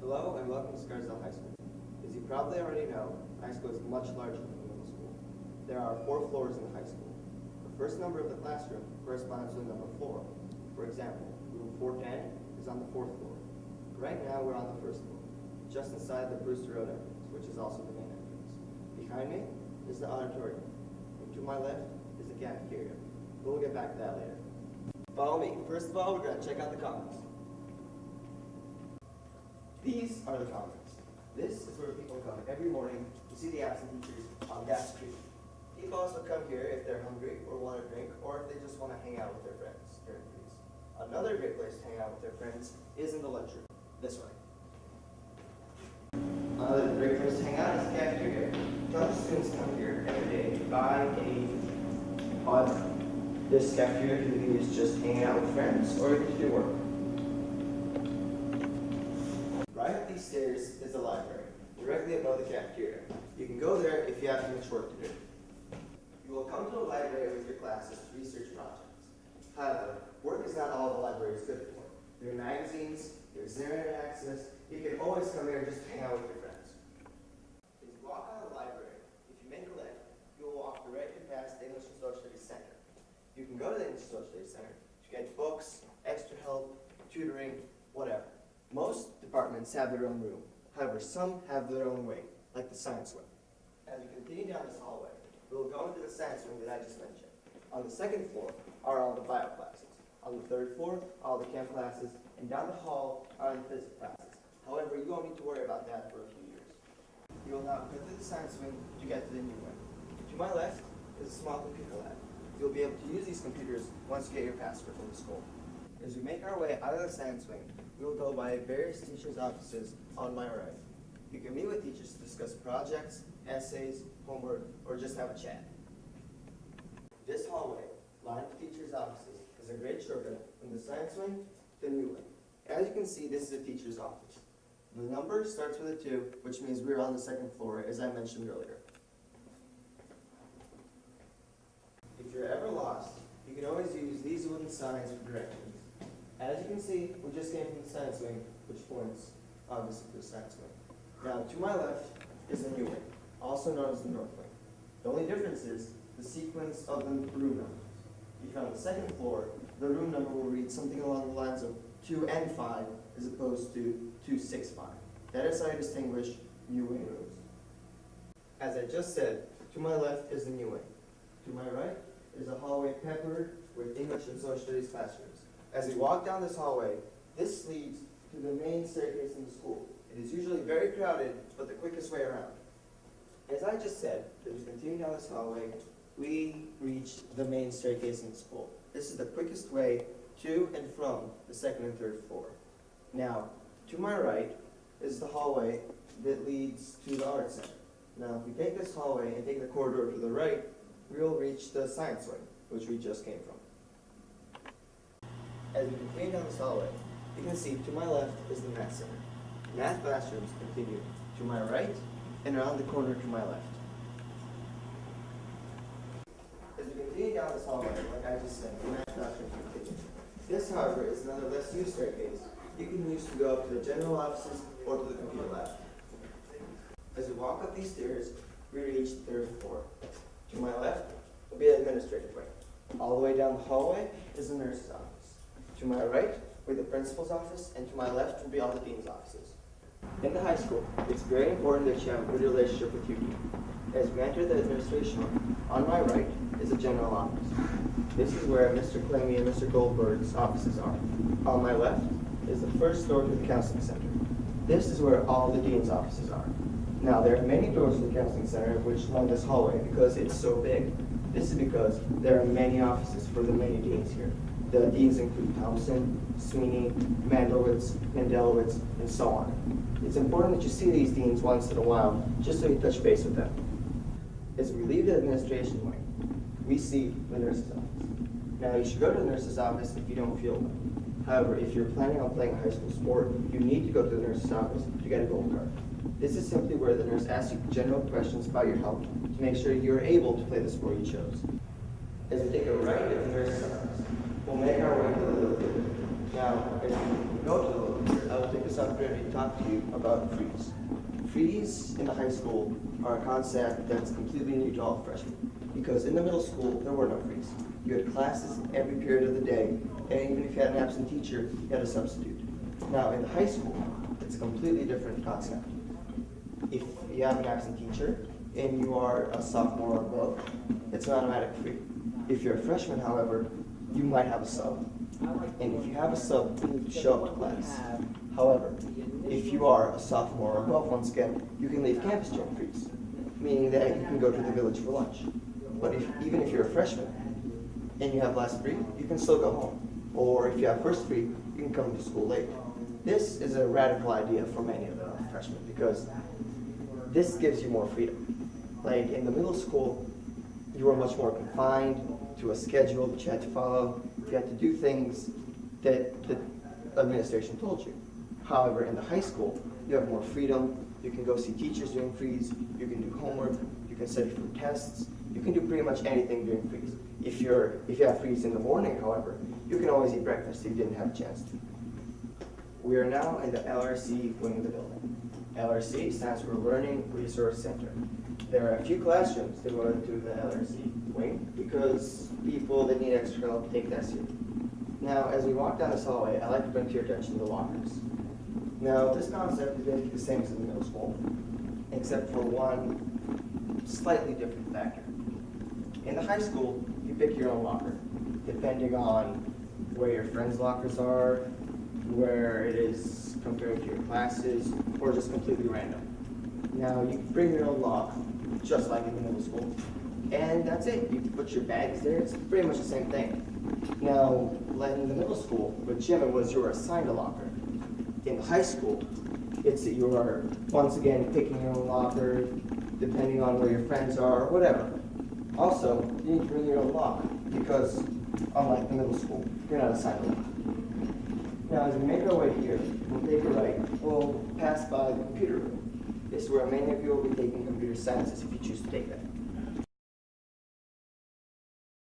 Hello and welcome to Scarsdale High School. As you probably already know, high school is much larger than middle school. There are 4 floors in the high school. The first number of the classroom corresponds to the number floor. For example, room 410 is on the 4th floor. Right now we're on the 1st floor, just inside the Brewster Road entrance, which is also the main entrance. Behind me is the auditorium, and to my left is the cafeteria. We'll get back to that later. Follow me. First of all, we're going to check out the commons. These are the commons. This is where people come every morning to see the absent teachers on that street. People also come here if they're hungry or want a drink, or if they just want to hang out with their friends during these. Another great place to hang out with their friends is in the lunchroom, this way. Another great place to hang out is the cafeteria. Tons of students come here every day to buy and eat. However, this cafeteria can be used just hanging out with friends or to do work. Right up these stairs is the library, directly above the cafeteria. You can go there if you have too much work to do. You will come to the library with your classes to research projects. However, work is not all the library is good for. There are magazines, there's internet access. You can always come here and just hang out with your friends. As you walk out of the library, if you make a left, you will walk directly past the English and Social Studies Center. You can go to the English and Social Studies Center to get books, extra help, tutoring, whatever. Most departments have their own room. However, some have their own wing, like the science wing. As you continue down this hallway, we will go into the science wing that I just mentioned. On the 2nd floor are all the bio classes. On the 3rd floor, all the chem classes, and down the hall are the physics classes. However, you won't need to worry about that for a few years. You will now go through the science wing to get to the new wing. To my left is a small computer lab. You'll be able to use these computers once you get your password from the school. As we make our way out of the science wing, we will go by various teachers' offices on my right. You can meet with teachers to discuss projects, essays, homework, or just have a chat. This hallway, lined with teachers' offices, is a great shortcut from the science wing to the new wing. As you can see, this is a teacher's office. The number starts with a 2, which means we're on the 2nd floor, as I mentioned earlier. If you're ever lost, you can always use these wooden signs for directions. As you can see, we just came from the science wing, which points obviously to the science wing. Now, to my left is the new wing, also known as the north wing. The only difference is the sequence of the room numbers. If you're on the 2nd floor, the room number will read something along the lines of 2N5 as opposed to 265. That is how you distinguish new wing rooms. As I just said, to my left is the new wing. To my right is a hallway peppered with English and Social Studies classrooms. As we walk down this hallway, this leads to the main staircase in the school. It is usually very crowded, but the quickest way around. As I just said, as we continue down this hallway, we reach the main staircase in the school. This is the quickest way to and from the 2nd and 3rd floor. Now, to my right is the hallway that leads to the art center. Now, if we take this hallway and take the corridor to the right, we will reach the science wing, which we just came from. As we continue down this hallway, you can see to my left is the math center. Math classrooms continue to my right and around the corner to my left. As we continue down this hallway, like I just said, the math classrooms continue. This, however, is another less used staircase you can use to go up to the general offices or to the computer lab. As we walk up these stairs, we reach the 3rd floor. To my left will be the administrative wing. All the way down the hallway is the nurse's office. To my right will be the principal's office, and to my left will be all the dean's offices. In the high school, it's very important that you have a good relationship with your dean. As we enter the administration room, on my right is the general office. This is where Mr. Clemmy and Mr. Goldberg's offices are. On my left is the first door to the counseling center. This is where all the dean's offices are. Now, there are many doors to the counseling center which along this hallway because it's so big. This is because there are many offices for the many deans here. The deans include Thompson, Sweeney, Mandelowitz, and so on. It's important that you see these deans once in a while, just so you touch base with them. As we leave the administration wing, we see the nurse's office. Now, you should go to the nurse's office if you don't feel well. However, if you're planning on playing a high school sport, you need to go to the nurse's office to get a gold card. This is simply where the nurse asks you general questions about your health to make sure you're able to play the sport you chose. As we take a right at the nurse's office, we'll make our way to the little theater. Now, as we go to the locator, I will take this opportunity to talk to you about freeze. Freeze in the high school are a concept that's completely new to all freshmen. Because in the middle school, there were no freeze. You had classes every period of the day, and even if you had an absent teacher, you had a substitute. Now, in the high school, it's a completely different concept. If you have an absent teacher and you are a sophomore or above, it's an automatic free. If you're a freshman, however, you might have a sub. And if you have a sub, you need to show up to class. However, if you are a sophomore or above, once again, you can leave campus during freeze, meaning that you can go to the village for lunch. But even if you're a freshman and you have last free, you can still go home. Or if you have first free, you can come to school late. This is a radical idea for many of the freshmen because this gives you more freedom. Like in the middle school, you were much more confined to a schedule that you had to follow. You had to do things that the administration told you. However, in the high school, you have more freedom. You can go see teachers during freeze. You can do homework. You can study for tests. You can do pretty much anything during freeze. If you have freeze in the morning, however, you can always eat breakfast if you didn't have a chance to. We are now in the LRC wing of the building. LRC stands for Learning Resource Center. There are a few classrooms devoted to the LRC wing because people that need extra help take this here. Now, as we walk down this hallway, I'd like to bring to your attention the lockers. Now, this concept is basically the same as in the middle school, except for one slightly different factor. In the high school, you pick your own locker, depending on where your friends' lockers are, where it is compared to your classes, or just completely random. Now, you bring your own lock, just like in the middle school, and that's it. You put your bags there, it's pretty much the same thing. Now, like in the middle school, with gym, it was you were assigned a locker. In the high school, it's that you are, once again, picking your own locker, depending on where your friends are, or whatever. Also, you need to bring your own lock, because unlike the middle school, you're not assigned a lock. Now, as we make our way here, we'll take a right. We'll pass by the computer room. This is where many of you will be taking computer sciences if you choose to take that.